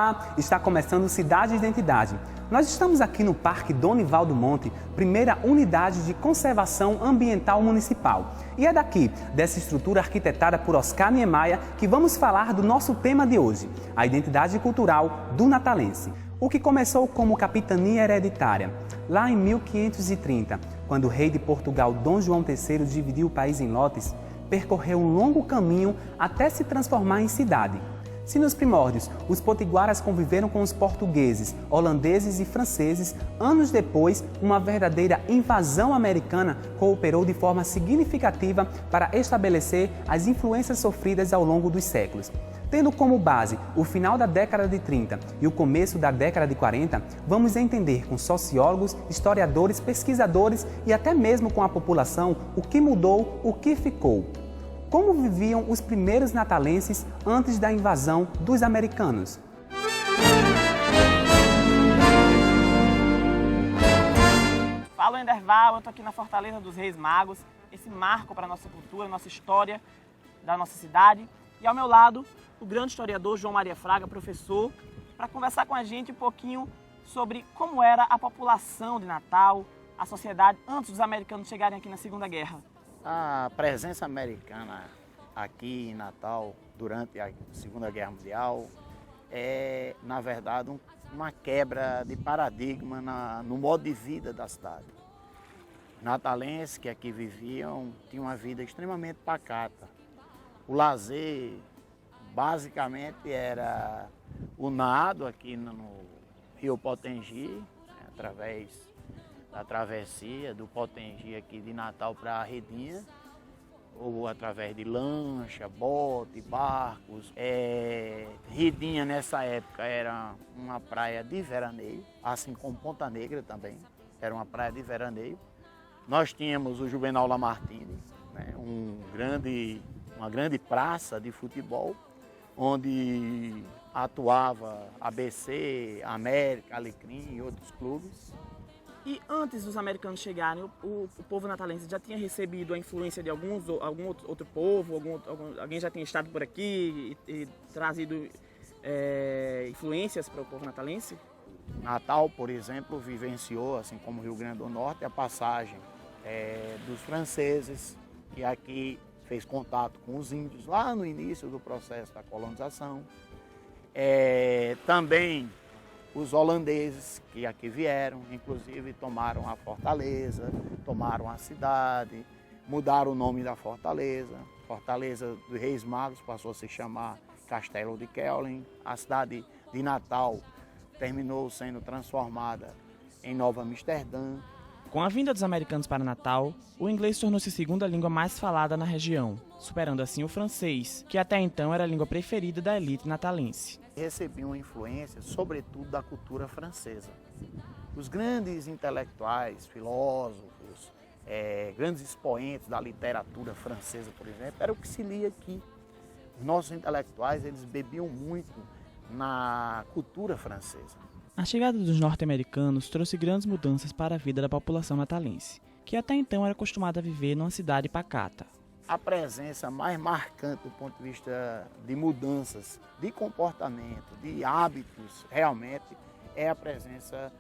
Olá! Está começando Cidade e Identidade. Nós estamos aqui no Parque Donival do Monte, primeira unidade de conservação ambiental municipal. E é daqui, dessa estrutura arquitetada por Oscar Niemeyer, que vamos falar do nosso tema de hoje, a identidade cultural do natalense. O que começou como capitania hereditária, lá em 1530, quando o rei de Portugal, Dom João III, dividiu o país em lotes, percorreu um longo caminho até se transformar em cidade. Se nos primórdios os potiguaras conviveram com os portugueses, holandeses e franceses, anos depois, uma verdadeira invasão americana cooperou de forma significativa para estabelecer as influências sofridas ao longo dos séculos. Tendo como base o final da década de 30 e o começo da década de 40, vamos entender com sociólogos, historiadores, pesquisadores e até mesmo com a população o que mudou, o que ficou. Como viviam os primeiros natalenses antes da invasão dos americanos? Fala, Enderval, eu estou aqui na Fortaleza dos Reis Magos, esse marco para a nossa cultura, nossa história da nossa cidade. E ao meu lado, o grande historiador João Maria Fraga, professor, para conversar com a gente um pouquinho sobre como era a população de Natal, a sociedade antes dos americanos chegarem aqui na Segunda Guerra. A presença americana aqui em Natal durante a Segunda Guerra Mundial é, na verdade, uma quebra de paradigma no modo de vida da cidade. Natalenses que aqui viviam tinham uma vida extremamente pacata. O lazer, basicamente, era o nado aqui no Rio Potengi, através da travessia do Potengi aqui de Natal para a Redinha, ou através de lancha, bote, barcos. Redinha nessa época era uma praia de veraneio, assim como Ponta Negra também, era uma praia de veraneio. Nós tínhamos o Juvenal Lamartine, né, uma grande praça de futebol, onde atuava ABC, América, Alecrim e outros clubes. E antes dos americanos chegarem, o povo natalense já tinha recebido a influência de algum outro povo? Alguém já tinha estado por aqui e trazido influências para o povo natalense? Natal, por exemplo, vivenciou, assim como o Rio Grande do Norte, a passagem dos franceses, que aqui fez contato com os índios lá no início do processo da colonização. Também os holandeses que aqui vieram, inclusive tomaram a fortaleza, tomaram a cidade, mudaram o nome da fortaleza. Fortaleza dos Reis Magos passou a se chamar Castelo de Keulen. A cidade de Natal terminou sendo transformada em Nova Amsterdã. Com a vinda dos americanos para Natal, o inglês tornou-se a segunda língua mais falada na região, superando assim o francês, que até então era a língua preferida da elite natalense. Recebiam influência, sobretudo, da cultura francesa. Os grandes intelectuais, filósofos, grandes expoentes da literatura francesa, por exemplo, era o que se lia aqui. Os nossos intelectuais, eles bebiam muito na cultura francesa. A chegada dos norte-americanos trouxe grandes mudanças para a vida da população natalense, que até então era acostumada a viver numa cidade pacata. A presença mais marcante do ponto de vista de mudanças de comportamento, de hábitos, realmente, é a presença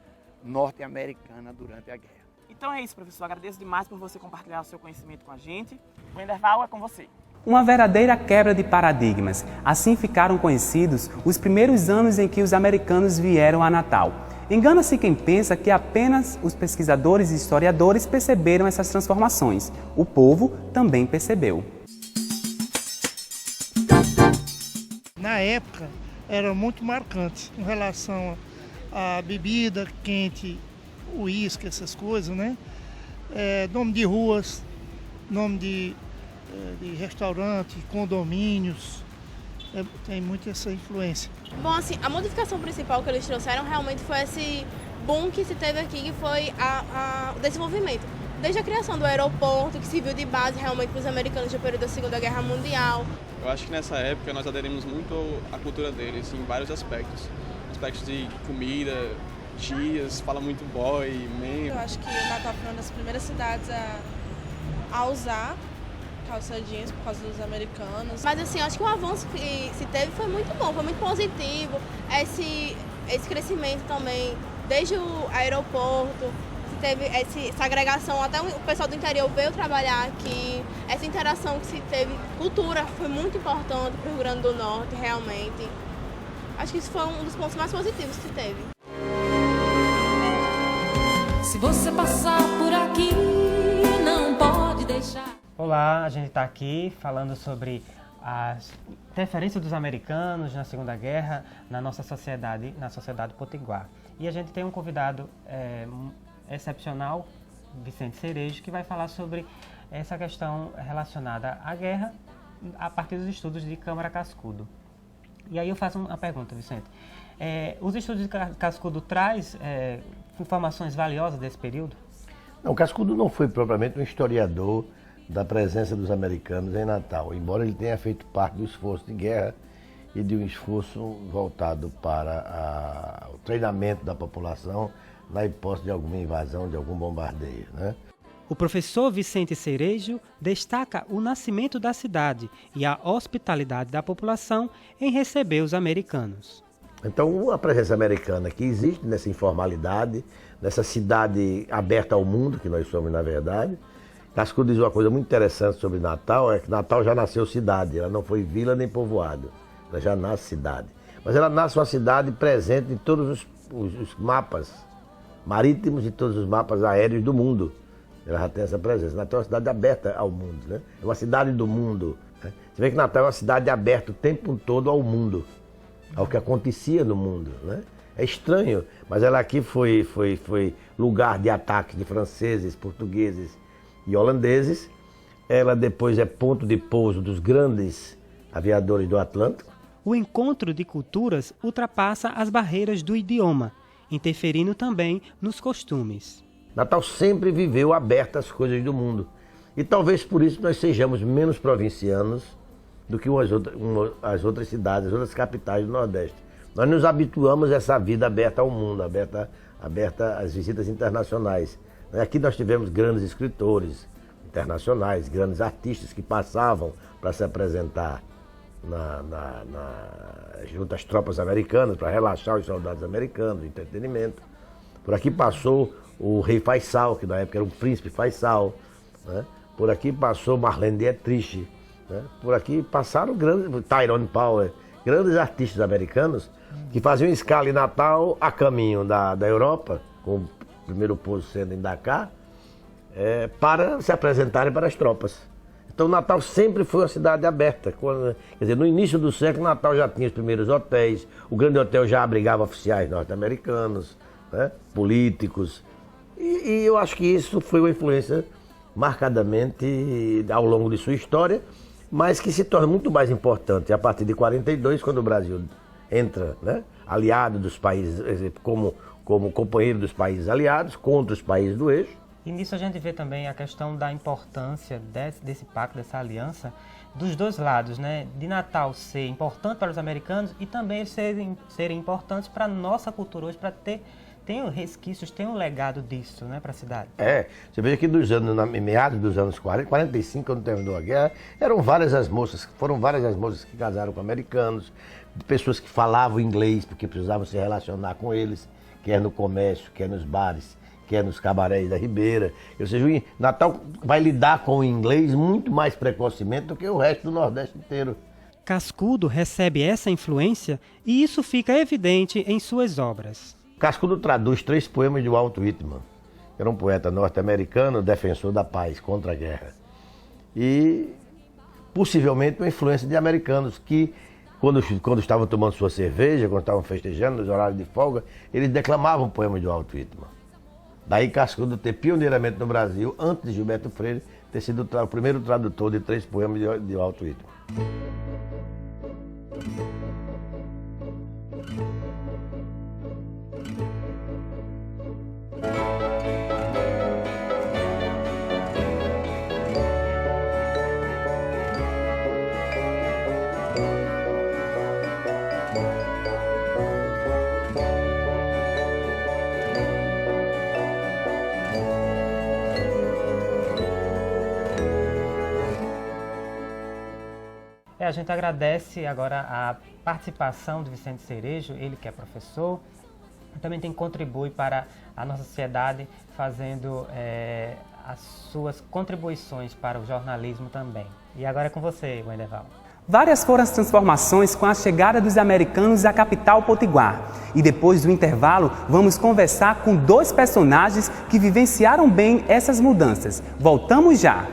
norte-americana durante a guerra. Então é isso, professor. Agradeço demais por você compartilhar o seu conhecimento com a gente. O Enderval é com você. Uma verdadeira quebra de paradigmas. Assim ficaram conhecidos os primeiros anos em que os americanos vieram a Natal. Engana-se quem pensa que apenas os pesquisadores e historiadores perceberam essas transformações. O povo também percebeu. Na época, era muito marcante em relação à bebida quente, uísque, essas coisas, né? Nome de ruas, nome de restaurante, condomínios, tem muito essa influência. Bom, assim, a modificação principal que eles trouxeram realmente foi esse boom que se teve aqui, que foi o desenvolvimento. Desde a criação do aeroporto, que serviu de base realmente para os americanos no período da Segunda Guerra Mundial. Eu acho que nessa época nós aderimos muito à cultura deles, em vários aspectos. Aspectos de comida, dias, fala muito boy, man. Eu acho que o Natal foi uma das primeiras cidades a usar calça jeans por causa dos americanos. Mas assim, acho que o avanço que se teve foi muito bom, foi muito positivo. Esse crescimento também, desde o aeroporto, se teve essa agregação, até o pessoal do interior veio trabalhar aqui. Essa interação que se teve, cultura foi muito importante para o Rio Grande do Norte, realmente. Acho que isso foi um dos pontos mais positivos que se teve. Se você passar por aqui, não pode deixar. Olá, a gente está aqui falando sobre a interferência dos americanos na Segunda Guerra na nossa sociedade, na sociedade potiguar. E a gente tem um convidado excepcional, Vicente Cerejo, que vai falar sobre essa questão relacionada à guerra a partir dos estudos de Câmara Cascudo. E aí eu faço uma pergunta, Vicente. Os estudos de Cascudo traz informações valiosas desse período? Não, Cascudo não foi propriamente um historiador da presença dos americanos em Natal, embora ele tenha feito parte do esforço de guerra e de um esforço voltado para o treinamento da população na hipótese de alguma invasão, de algum bombardeio, né? O professor Vicente Cerejo destaca o nascimento da cidade e a hospitalidade da população em receber os americanos. Então, a presença americana que existe nessa informalidade, nessa cidade aberta ao mundo, que nós somos na verdade. Cascudo diz uma coisa muito interessante sobre Natal, é que Natal já nasceu cidade, ela não foi vila nem povoado, ela já nasce cidade. Mas ela nasce uma cidade presente em todos os mapas marítimos e todos os mapas aéreos do mundo. Ela já tem essa presença. Natal é uma cidade aberta ao mundo, né? É uma cidade do mundo, né? Você vê que Natal é uma cidade aberta o tempo todo ao mundo, ao que acontecia no mundo, né? É estranho, mas ela aqui foi lugar de ataque de franceses, portugueses e holandeses. Ela depois é ponto de pouso dos grandes aviadores do Atlântico. O encontro de culturas ultrapassa as barreiras do idioma, interferindo também nos costumes. Natal sempre viveu aberta às coisas do mundo. E talvez por isso nós sejamos menos provincianos do que as outras cidades, as outras capitais do Nordeste. Nós nos habituamos a essa vida aberta ao mundo, aberta às visitas internacionais. Aqui nós tivemos grandes escritores internacionais, grandes artistas que passavam para se apresentar junto às tropas americanas, para relaxar os soldados americanos, entretenimento. Por aqui passou o rei Faisal, que na época era um príncipe Faisal, né? Por aqui passou Marlene Dietrich, né? Por aqui passaram grandes, Tyrone Power, grandes artistas americanos que faziam escala em Natal a caminho da Europa, com o primeiro pouso sendo em Dakar, para se apresentarem para as tropas. Então Natal sempre foi uma cidade aberta. Quer dizer, no início do século, Natal já tinha os primeiros hotéis, o Grande Hotel já abrigava oficiais norte-americanos, né? Políticos, e eu acho que isso foi uma influência marcadamente ao longo de sua história, mas que se torna muito mais importante a partir de 42, quando o Brasil entra, né, aliado dos países, como companheiro dos países aliados, contra os países do eixo. E nisso a gente vê também a questão da importância desse pacto, dessa aliança, dos dois lados, né? De Natal ser importante para os americanos e também serem importantes para a nossa cultura hoje, para tem resquícios, tem um legado disso, né, para a cidade. Você veja que meados dos anos 40, 45, quando terminou a guerra, foram várias as moças que casaram com americanos, pessoas que falavam inglês porque precisavam se relacionar com eles, quer no comércio, quer nos bares, quer nos cabarés da Ribeira. Ou seja, o Natal vai lidar com o inglês muito mais precocemente do que o resto do Nordeste inteiro. Cascudo recebe essa influência e isso fica evidente em suas obras. Cascudo traduz 3 poemas de Walt Whitman, que era um poeta norte-americano, defensor da paz contra a guerra. E possivelmente uma influência de americanos que, quando estavam tomando sua cerveja, quando estavam festejando nos horários de folga, eles declamavam poemas de Walt Whitman. Daí Cascudo ter pioneiramente no Brasil, antes de Gilberto Freire, ter sido o primeiro tradutor de 3 poemas de Walt Whitman. A gente agradece agora a participação do Vicente Cerejo, ele que é professor, também contribui para a nossa sociedade fazendo as suas contribuições para o jornalismo também. E agora é com você, Wenderval. Várias foram as transformações com a chegada dos americanos à capital potiguar. E depois do intervalo, vamos conversar com 2 personagens que vivenciaram bem essas mudanças. Voltamos já!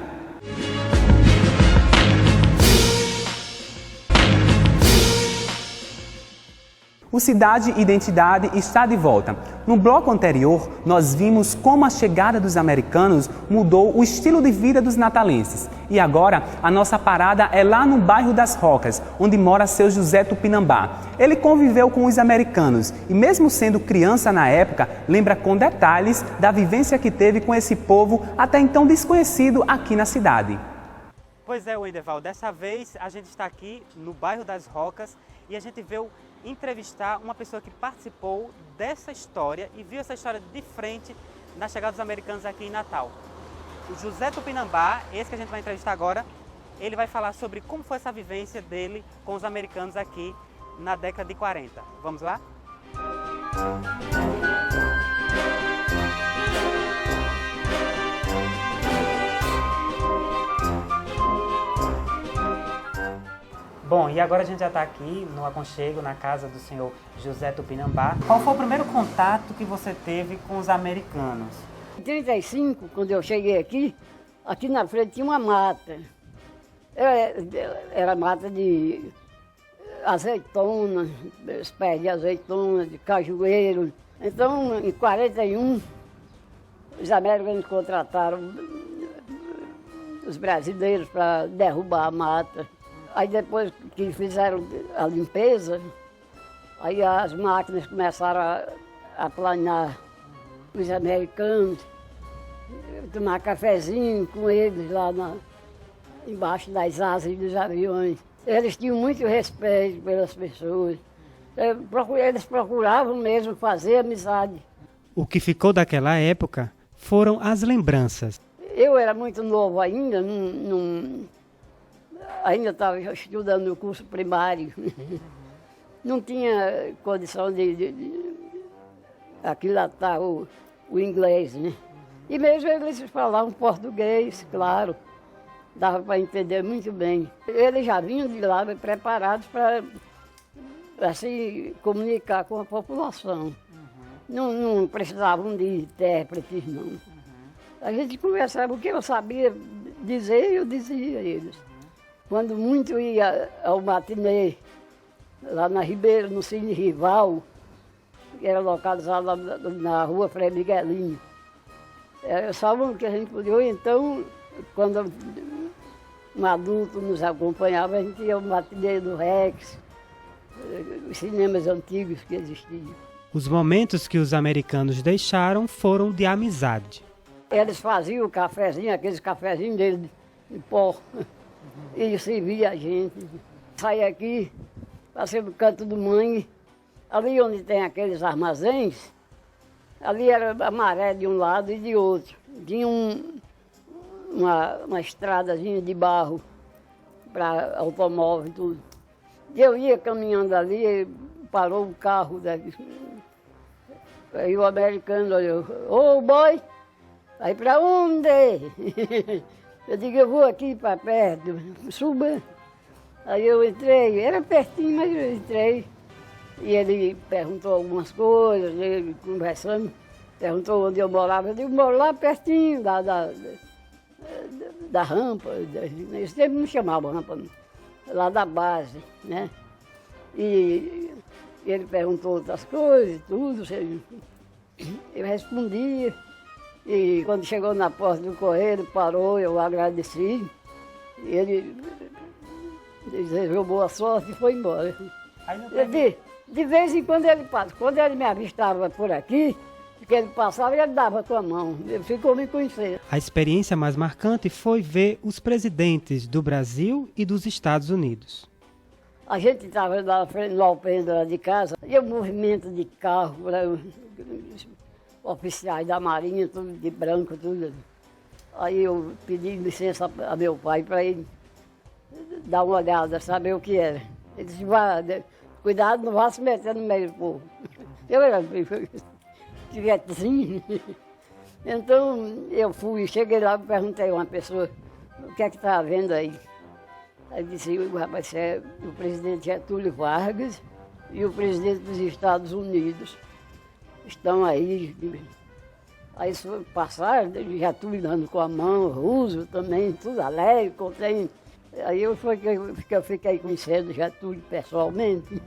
O Cidade e Identidade está de volta. No bloco anterior, nós vimos como a chegada dos americanos mudou o estilo de vida dos natalenses. E agora, a nossa parada é lá no bairro das Rocas, onde mora seu José Tupinambá. Ele conviveu com os americanos e, mesmo sendo criança na época, lembra com detalhes da vivência que teve com esse povo até então desconhecido aqui na cidade. Pois é, Wenderval, dessa vez a gente está aqui no bairro das Rocas e a gente veio entrevistar uma pessoa que participou dessa história e viu essa história de frente na chegada dos americanos aqui em Natal. O José Tupinambá, esse que a gente vai entrevistar agora, ele vai falar sobre como foi essa vivência dele com os americanos aqui na década de 40. Vamos lá? Bom, e agora a gente já está aqui no aconchego, na casa do senhor José Tupinambá. Qual foi o primeiro contato que você teve com os americanos? Em 1935, quando eu cheguei aqui na frente tinha uma mata. Era mata de azeitona, os pés de azeitona, de cajueiro. Então, em 41, os americanos contrataram os brasileiros para derrubar a mata. Aí depois que fizeram a limpeza, aí as máquinas começaram a planear os americanos, tomar cafezinho com eles lá embaixo das asas dos aviões. Eles tinham muito respeito pelas pessoas. Eles procuravam mesmo fazer amizade. O que ficou daquela época foram as lembranças. Eu era muito novo ainda, ainda estava estudando no curso primário. Não tinha condição de aquilatar o inglês, né? E mesmo eles falavam português, claro. Dava para entender muito bem. Eles já vinham de lá preparados para se comunicar com a população. Não precisavam de intérpretes, não. A gente conversava o que eu sabia dizer, eu dizia a eles. Quando muito ia ao matinê, lá na Ribeira, no Cine Rival, que era localizado lá na rua Frei Miguelinho. Era só o que a gente podia. Ou então, quando um adulto nos acompanhava, a gente ia ao matinê do Rex, os cinemas antigos que existiam. Os momentos que os americanos deixaram foram de amizade. Eles faziam o cafezinho, aqueles cafezinhos deles de pó. E servia a gente. Saía aqui, passei no canto do Mangue, ali onde tem aqueles armazéns, ali era a maré de um lado e de outro. Tinha uma estradazinha de barro para automóvel e tudo. Eu ia caminhando ali, parou o carro daqui. Aí o americano olhou, ô boy, vai para onde? Eu digo, eu vou aqui para perto, suba. Aí eu entrei, era pertinho, mas eu entrei. E ele perguntou algumas coisas, ele conversando, perguntou onde eu morava. Eu digo, moro lá pertinho da rampa, eles sempre me chamavam rampa, lá da base, né? E ele perguntou outras coisas, tudo, eu respondia. E quando chegou na porta do correio, parou, eu agradeci. E ele desejou boa sorte e foi embora. De vez em quando ele passa. Quando ele me avistava por aqui, que ele passava, ele dava com a mão. Ele ficou me conhecendo. A experiência mais marcante foi ver os presidentes do Brasil e dos Estados Unidos. A gente estava lá no alpendre de casa, e o movimento de carro, oficiais da Marinha, tudo de branco, tudo. Aí eu pedi licença a meu pai para ele dar uma olhada, saber o que era. Ele disse, cuidado, não vá se meter no meio do povo. Eu era quietinho. Então eu fui, cheguei lá e perguntei a uma pessoa, o que é que está havendo aí? Aí disse, rapaz, é o presidente Getúlio Vargas e o presidente dos Estados Unidos estão aí. Aí passaram, Getúlio dando com a mão, Roosevelt também, tudo alegre, contente. Aí eu fiquei conhecendo Getúlio pessoalmente.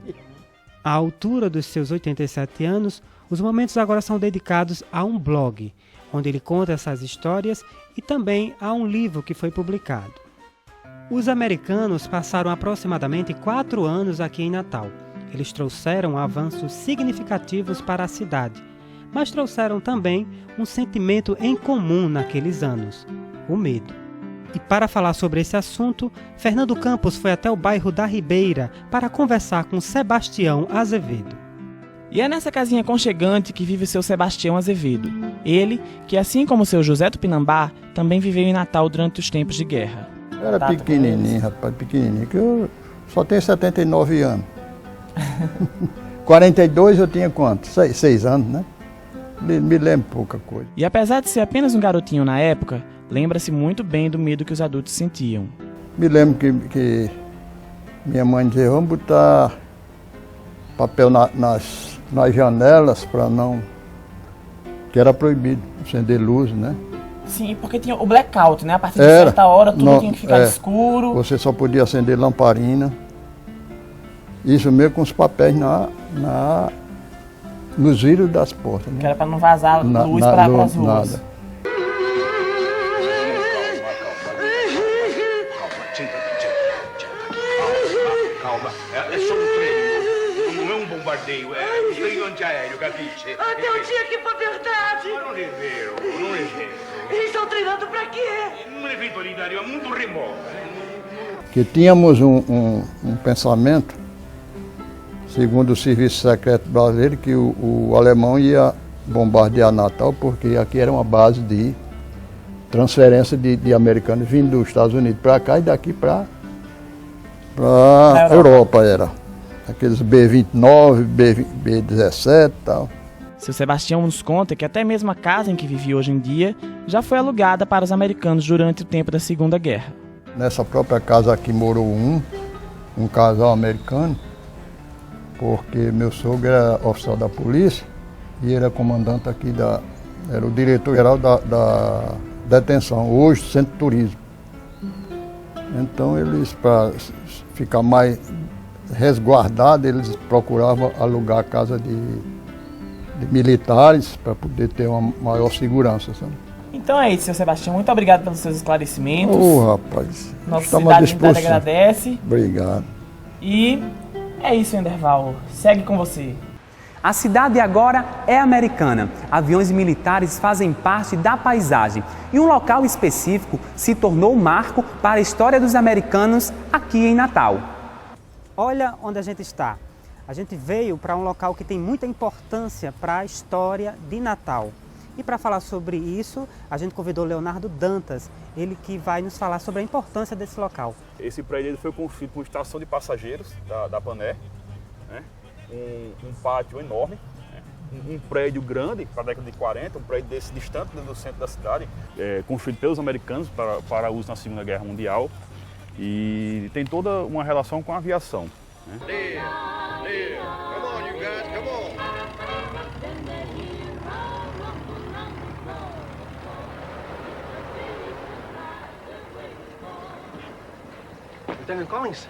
À altura dos seus 87 anos, os momentos agora são dedicados a um blog, onde ele conta essas histórias, e também a um livro que foi publicado. Os americanos passaram aproximadamente 4 anos aqui em Natal. Eles trouxeram avanços significativos para a cidade, mas trouxeram também um sentimento em comum naqueles anos: o medo. E para falar sobre esse assunto, Fernando Campos foi até o bairro da Ribeira para conversar com Sebastião Azevedo. E é nessa casinha aconchegante que vive o seu Sebastião Azevedo. Ele, que assim como o seu José Tupinambá, também viveu em Natal durante os tempos de guerra. Era pequenininho, rapaz, pequenininho, que eu só tenho 79 anos. 42 eu tinha quanto? 6 anos, né? Me lembro pouca coisa. E apesar de ser apenas um garotinho na época, lembra-se muito bem do medo que os adultos sentiam. Me lembro que minha mãe dizia, vamos botar papel nas janelas para não... que era proibido acender luz, né? Sim, porque tinha o blackout, né? A partir de certa hora tudo tinha que ficar escuro. Você só podia acender lamparina. Isso mesmo com os papéis nos vidros das portas. Né? Que era para não vazar luz para as ruas. Nada. Calma, é só um treino, não é um bombardeio, é um treino antiaéreo, capiche. Até o dia que for verdade. Não é vero, não é vero. Eles estão treinando para quê? Não é vitorioso, é muito remoto. Que tínhamos um pensamento, segundo o Serviço Secreto Brasileiro, que o alemão ia bombardear Natal, porque aqui era uma base de transferência de americanos vindo dos Estados Unidos para cá e daqui para a Europa era. Aqueles B-29, B-17 e tal. Seu Sebastião nos conta que até mesmo a casa em que vive hoje em dia já foi alugada para os americanos durante o tempo da Segunda Guerra. Nessa própria casa aqui morou um casal americano, porque meu sogro era oficial da polícia e era comandante aqui era o diretor-geral da detenção, hoje Centro de Turismo. Então eles, para ficar mais resguardados, eles procuravam alugar a casa de militares para poder ter uma maior segurança. Sabe? Então é isso, seu Sebastião. Muito obrigado pelos seus esclariecimentos. Rapaz. Nossa cidade agradece. Obrigado. E é isso, Enderval. Segue com você. A cidade agora é americana. Aviões militares fazem parte da paisagem. E um local específico se tornou um marco para a história dos americanos aqui em Natal. Olha onde a gente está. A gente veio para um local que tem muita importância para a história de Natal. E para falar sobre isso, a gente convidou Leonardo Dantas, ele que vai nos falar sobre a importância desse local. Esse prédio foi construído com estação de passageiros da Pané, né? Um pátio enorme, né? Um prédio grande para a década de 40, um prédio desse distante do centro da cidade, construído pelos americanos para uso na Segunda Guerra Mundial, e tem toda uma relação com a aviação. Né? Come on, you guys, come on. Lieutenant Collins?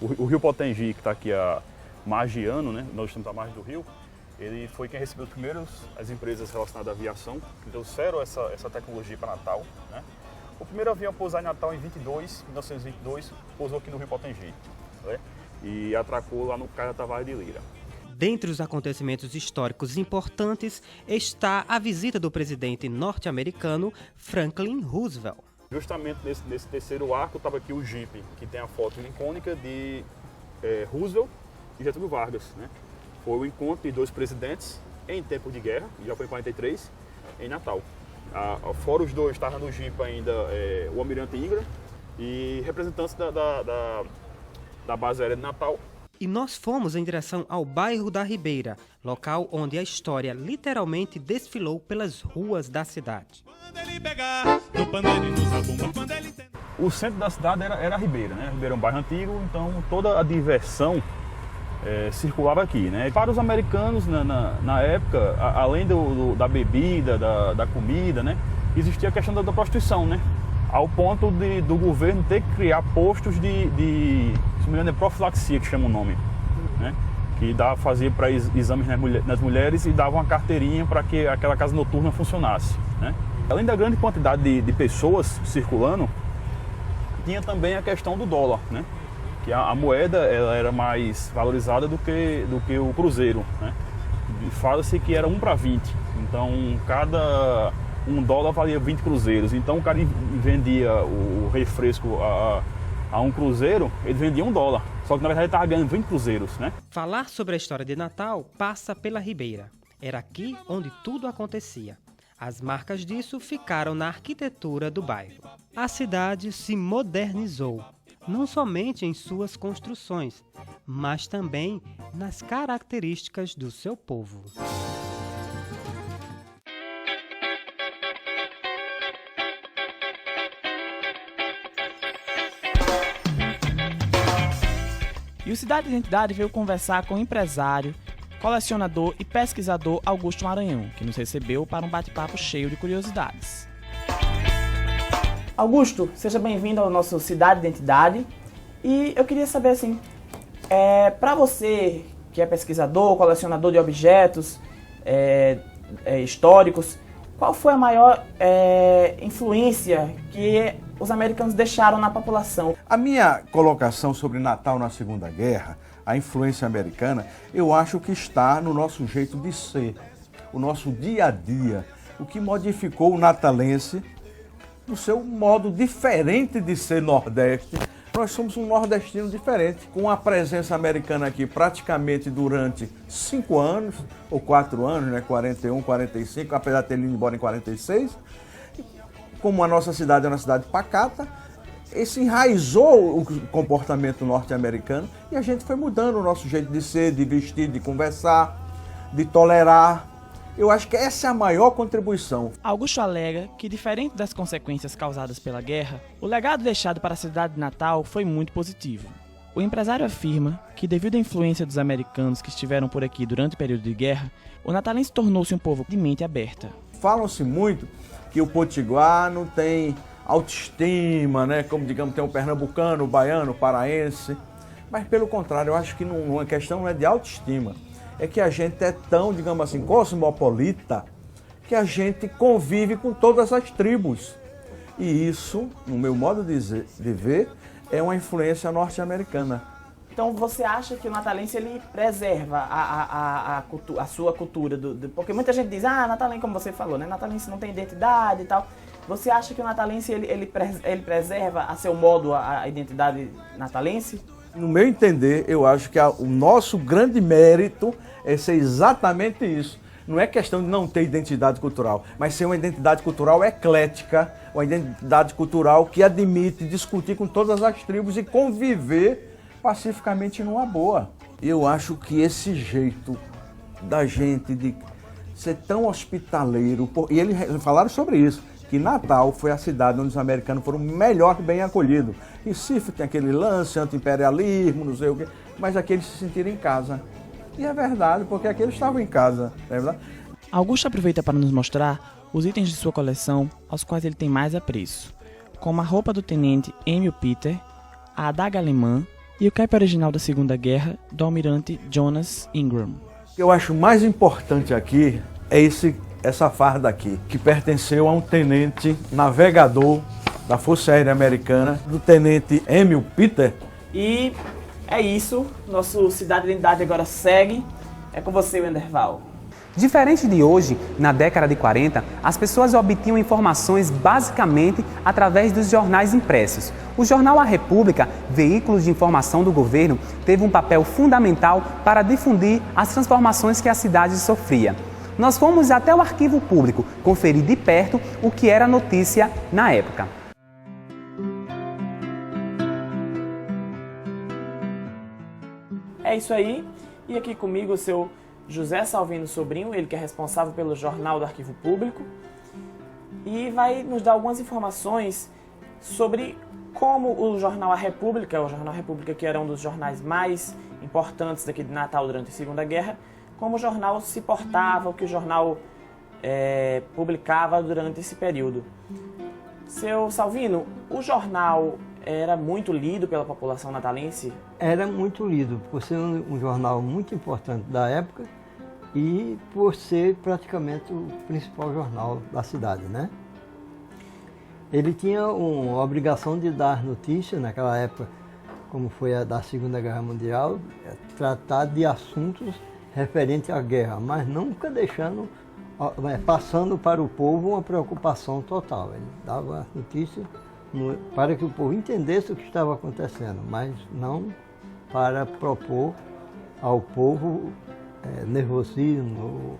O rio Potengi, que está aqui a margem de ano, né? Nós estamos à margem do rio, ele foi quem recebeu as empresas relacionadas à aviação, que trouxeram essa tecnologia para Natal. Né? O primeiro avião a pousar em Natal em 1922, pousou aqui no rio Potengi, né? E atracou lá no Cais da Tavares de Lira. Dentre os acontecimentos históricos importantes está a visita do presidente norte-americano Franklin Roosevelt. Justamente nesse terceiro arco estava aqui o Jeep, que tem a foto icônica de Roosevelt e Getúlio Vargas. Né? Foi o encontro de dois presidentes em tempo de guerra, já foi em 43, em Natal. Fora os dois, estava no jipe ainda o almirante Ingram e representantes da base aérea de Natal. E nós fomos em direção ao bairro da Ribeira, local onde a história literalmente desfilou pelas ruas da cidade. O centro da cidade era a Ribeira, né? A Ribeira é um bairro antigo, então toda a diversão circulava aqui, né? Para os americanos, na época, além da bebida, da comida, né? Existia a questão da prostituição, né? Ao ponto do governo ter que criar postos se não me engano, é profilaxia, que chama o nome, né? Que fazia para exames nas mulheres e dava uma carteirinha para que aquela casa noturna funcionasse, né? Além da grande quantidade de pessoas circulando, tinha também a questão do dólar, né? Que a moeda ela era mais valorizada do que o cruzeiro, né? Fala-se que era 1 para 20, então cada $1 valia 20 cruzeiros, então o cara vendia o refresco a 1 cruzeiro, ele vendia $1, só que na verdade ele estava ganhando 20 cruzeiros, né? Falar sobre a história de Natal passa pela Ribeira. Era aqui onde tudo acontecia. As marcas disso ficaram na arquitetura do bairro. A cidade se modernizou, não somente em suas construções, mas também nas características do seu povo. E o Cidade Identidade veio conversar com o empresário, colecionador e pesquisador Augusto Maranhão, que nos recebeu para um bate-papo cheio de curiosidades. Augusto, seja bem-vindo ao nosso Cidade Identidade. E eu queria saber, assim, para você, que é pesquisador, colecionador de objetos históricos, qual foi a maior influência que os americanos deixaram na população? A minha colocação sobre Natal na Segunda Guerra, a influência americana, eu acho que está no nosso jeito de ser, o nosso dia a dia, o que modificou o natalense no seu modo diferente de ser nordeste. Nós somos um nordestino diferente, com a presença americana aqui praticamente durante 5 anos, ou 4 anos, né? 41, 45, apesar de ter ido embora em 46. Como a nossa cidade é uma cidade pacata, esse enraizou o comportamento norte-americano e a gente foi mudando o nosso jeito de ser, de vestir, de conversar, de tolerar. Eu acho que essa é a maior contribuição. Augusto alega que, diferente das consequências causadas pela guerra, o legado deixado para a cidade de Natal foi muito positivo. O empresário afirma que, devido à influência dos americanos que estiveram por aqui durante o período de guerra, o natalense tornou-se um povo de mente aberta. Falam-se muito que o potiguar não tem autoestima, né? Como, digamos, tem o pernambucano, o baiano, o paraense. Mas, pelo contrário, eu acho que a questão não é de autoestima. É que a gente é tão, digamos assim, cosmopolita, que a gente convive com todas as tribos. E isso, no meu modo de ver, é uma influência norte-americana. Então você acha que o natalense ele preserva a sua cultura? Porque muita gente diz, natalense, como você falou, né? Natalense não tem identidade e tal. Você acha que o natalense ele preserva a seu modo a identidade natalense? No meu entender, eu acho que o nosso grande mérito é ser exatamente isso. Não é questão de não ter identidade cultural, mas ser uma identidade cultural eclética, uma identidade cultural que admite discutir com todas as tribos e conviver pacificamente numa boa. Eu acho que esse jeito da gente de ser tão hospitaleiro, e eles falaram sobre isso, que Natal foi a cidade onde os americanos foram melhor bem acolhidos. Recife tem aquele lance, anti-imperialismo, não sei o quê, mas aqui eles se sentiram em casa. E é verdade, porque aqui eles estavam em casa, não é verdade? Augusto aproveita para nos mostrar os itens de sua coleção aos quais ele tem mais apreço, como a roupa do tenente Emil Peter, a adaga alemã e o cap original da Segunda Guerra do almirante Jonas Ingram. O que eu acho mais importante aqui é essa farda aqui, que pertenceu a um tenente navegador da Força Aérea Americana, do tenente Emil Peter. E é isso, nosso Cidade Identidade agora segue. É com você, Wenderval. Diferente de hoje, na década de 40, as pessoas obtinham informações basicamente através dos jornais impressos. O jornal A República, veículo de informação do governo, teve um papel fundamental para difundir as transformações que a cidade sofria. nós fomos até o arquivo público conferir de perto o que era notícia na época. É isso aí, e aqui comigo o seu José Salvino Sobrinho, ele que é responsável pelo Jornal do Arquivo Público, e vai nos dar algumas informações sobre como o jornal A República, o Jornal República, que era um dos jornais mais importantes daqui de Natal durante a Segunda Guerra, como o jornal se portava, o que o jornal publicava durante esse período. Seu Salvino, o jornal era muito lido pela população natalense? Era muito lido, por ser um jornal muito importante da época e por ser praticamente o principal jornal da cidade, né? Ele tinha uma obrigação de dar notícias naquela época, como foi a da Segunda Guerra Mundial, tratar de assuntos referentes à guerra, mas nunca passando para o povo uma preocupação total. Ele dava notícias para que o povo entendesse o que estava acontecendo, mas não para propor ao povo nervosismo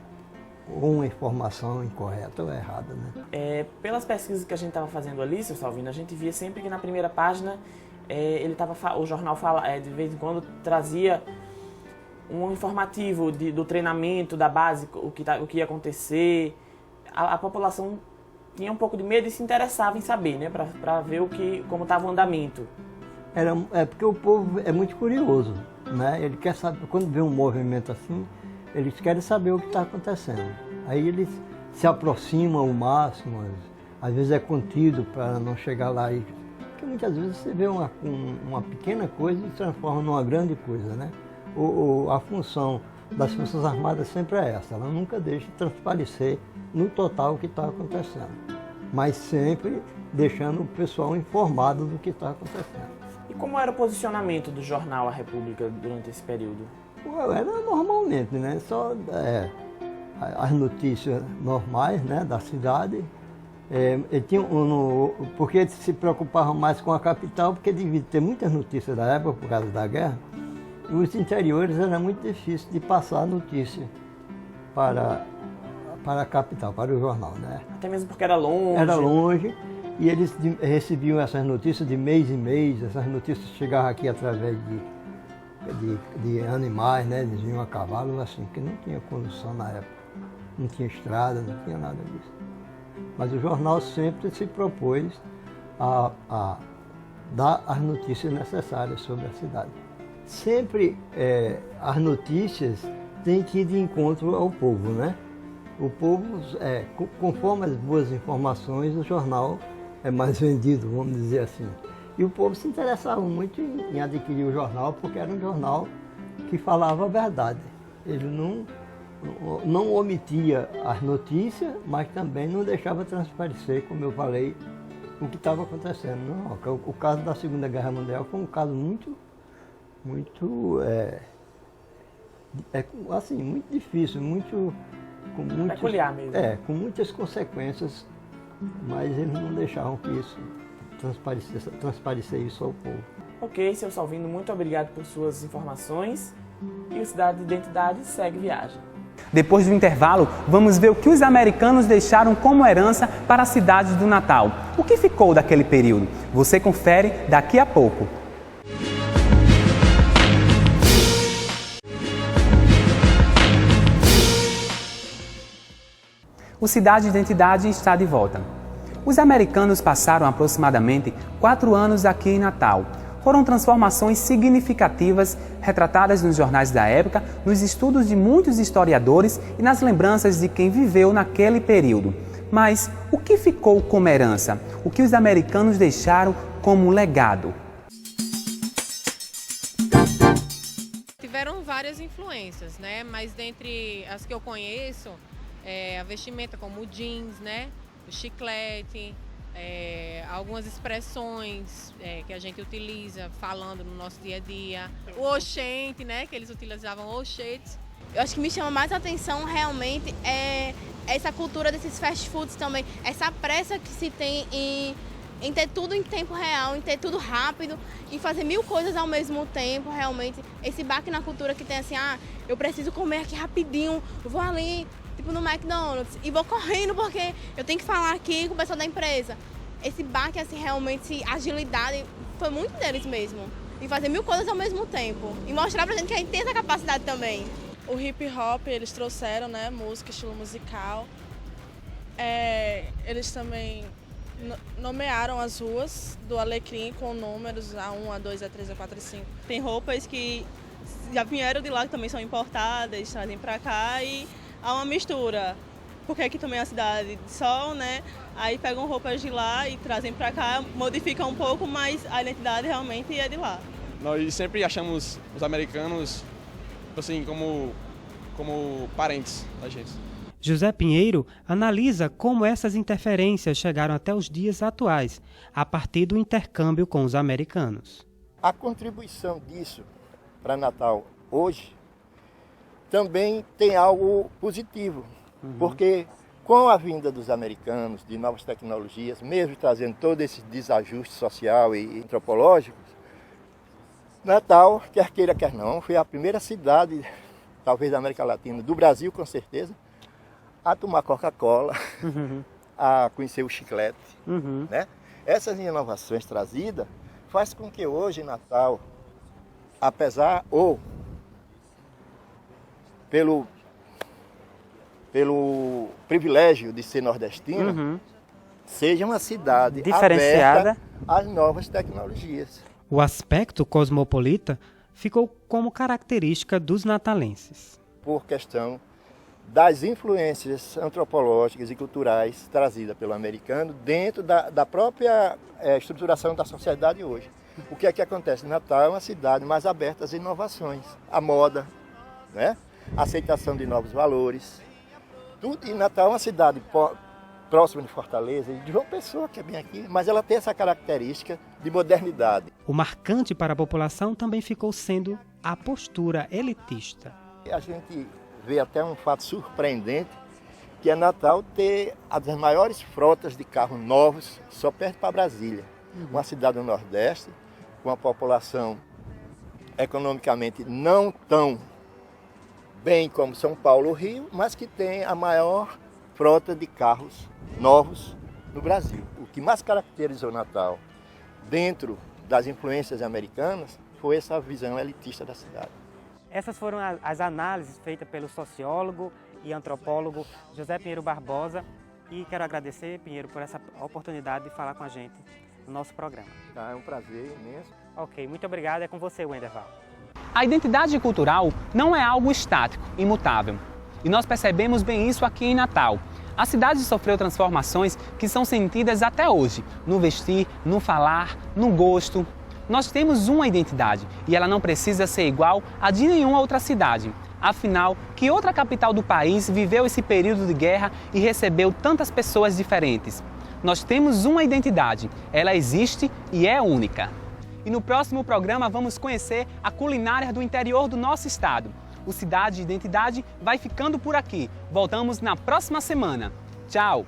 ou uma informação incorreta ou errada, né? Pelas pesquisas que a gente estava fazendo ali, seu Salvino, a gente via sempre que na primeira página o jornal de vez em quando trazia um informativo do treinamento, da base, o que ia acontecer. A população tinha um pouco de medo e se interessava em saber, né, para ver como estava o andamento. Porque o povo é muito curioso, né? Ele quer saber, quando vê um movimento assim, eles querem saber o que está acontecendo. Aí eles se aproximam ao máximo, às vezes é contido para não chegar lá. Porque muitas vezes você vê uma pequena coisa e se transforma numa grande coisa, né? A função das Forças Armadas sempre é essa, ela nunca deixa transparecer no total o que está acontecendo, mas sempre deixando o pessoal informado do que está acontecendo. E como era o posicionamento do jornal A República durante esse período? Era normalmente, né? Só as notícias normais, né, da cidade. Porque eles se preocupavam mais com a capital, porque devia ter muitas notícias da época por causa da guerra. E os interiores era muito difícil de passar a notícia para a capital, para o jornal, né? Até mesmo porque era longe. Era longe. E eles recebiam essas notícias de mês em mês. Essas notícias chegavam aqui através de animais, né? Eles vinham a cavalo, assim, que não tinha condução na época. Não tinha estrada, não tinha nada disso. Mas o jornal sempre se propôs a dar as notícias necessárias sobre a cidade. Sempre as notícias têm que ir de encontro ao povo, né? O povo, conforme as boas informações, o jornal é mais vendido, vamos dizer assim. E o povo se interessava muito em adquirir o jornal, porque era um jornal que falava a verdade. Ele não omitia as notícias, mas também não deixava transparecer, como eu falei, o que estava acontecendo. Não, o caso da Segunda Guerra Mundial foi um caso muito difícil, peculiar mesmo. Com muitas consequências, mas eles não deixavam que isso transparecer isso ao povo. Ok, seu Salvino, muito obrigado por suas informações. E o Cidade de Identidade segue viagem. Depois do intervalo, vamos ver o que os americanos deixaram como herança para a cidade do Natal. O que ficou daquele período? Você confere daqui a pouco. O Cidade de Identidade está de volta. Os americanos passaram aproximadamente 4 anos aqui em Natal. Foram transformações significativas retratadas nos jornais da época, nos estudos de muitos historiadores e nas lembranças de quem viveu naquele período. Mas o que ficou como herança? O que os americanos deixaram como legado? Tiveram várias influências, né? Mas dentre as que eu conheço, a vestimenta como o jeans, né? O chiclete, algumas expressões que a gente utiliza falando no nosso dia a dia. O oxente, né? Que eles utilizavam oxente. Eu acho que me chama mais atenção realmente essa cultura desses fast foods também. Essa pressa que se tem em ter tudo em tempo real, em ter tudo rápido, em fazer 1000 coisas ao mesmo tempo, realmente. Esse baque na cultura que tem assim, eu preciso comer aqui rapidinho, vou ali, tipo no McDonald's, e vou correndo porque eu tenho que falar aqui com o pessoal da empresa. Esse baque, assim, realmente, agilidade, foi muito deles mesmo. E fazer 1000 coisas ao mesmo tempo. E mostrar pra gente que a gente tem essa capacidade também. O hip hop, eles trouxeram, né, música, estilo musical. Eles também nomearam as ruas do Alecrim com números A1, A2, A3, A4, A5. Tem roupas que já vieram de lá, que também são importadas, trazem pra cá e há uma mistura. Porque aqui também é a cidade de sol, né? Aí pegam roupas de lá e trazem pra cá, modificam um pouco, mas a identidade realmente é de lá. Nós sempre achamos os americanos, assim, como parentes da gente. José Pinheiro analisa como essas interferências chegaram até os dias atuais, a partir do intercâmbio com os americanos. A contribuição disso para Natal hoje também tem algo positivo, porque com a vinda dos americanos, de novas tecnologias, mesmo trazendo todo esse desajuste social e antropológico, Natal, quer queira, quer não, foi a primeira cidade, talvez da América Latina, do Brasil com certeza, a tomar Coca-Cola, a conhecer o chiclete. Né? Essas inovações trazidas faz com que hoje Natal, apesar ou pelo privilégio de ser nordestino, seja uma cidade diferenciada aberta às novas tecnologias. O aspecto cosmopolita ficou como característica dos natalenses. Por questão das influências antropológicas e culturais trazidas pelo americano dentro da própria estruturação da sociedade hoje. O que é que acontece? Natal é uma cidade mais aberta às inovações, à moda, né? A aceitação de novos valores. Tudo, e Natal é uma cidade próxima de Fortaleza, de João Pessoa, que é bem aqui, mas ela tem essa característica de modernidade. O marcante para a população também ficou sendo a postura elitista. A gente vê até um fato surpreendente, que é Natal ter as maiores frotas de carros novos só perto para Brasília. Uma cidade do Nordeste, com uma população economicamente não tão bem como São Paulo ou Rio, mas que tem a maior frota de carros novos no Brasil. O que mais caracterizou Natal, dentro das influências americanas, foi essa visão elitista da cidade. Essas foram as análises feitas pelo sociólogo e antropólogo José Pinheiro Barbosa. E quero agradecer, Pinheiro, por essa oportunidade de falar com a gente no nosso programa. É um prazer imenso. Ok, muito obrigado. É com você, Wenderval. A identidade cultural não é algo estático, imutável. E nós percebemos bem isso aqui em Natal. A cidade sofreu transformações que são sentidas até hoje, no vestir, no falar, no gosto. Nós temos uma identidade e ela não precisa ser igual a de nenhuma outra cidade. Afinal, que outra capital do país viveu esse período de guerra e recebeu tantas pessoas diferentes? Nós temos uma identidade, ela existe e é única. E no próximo programa vamos conhecer a culinária do interior do nosso estado. O Cidade e Identidade vai ficando por aqui. Voltamos na próxima semana. Tchau!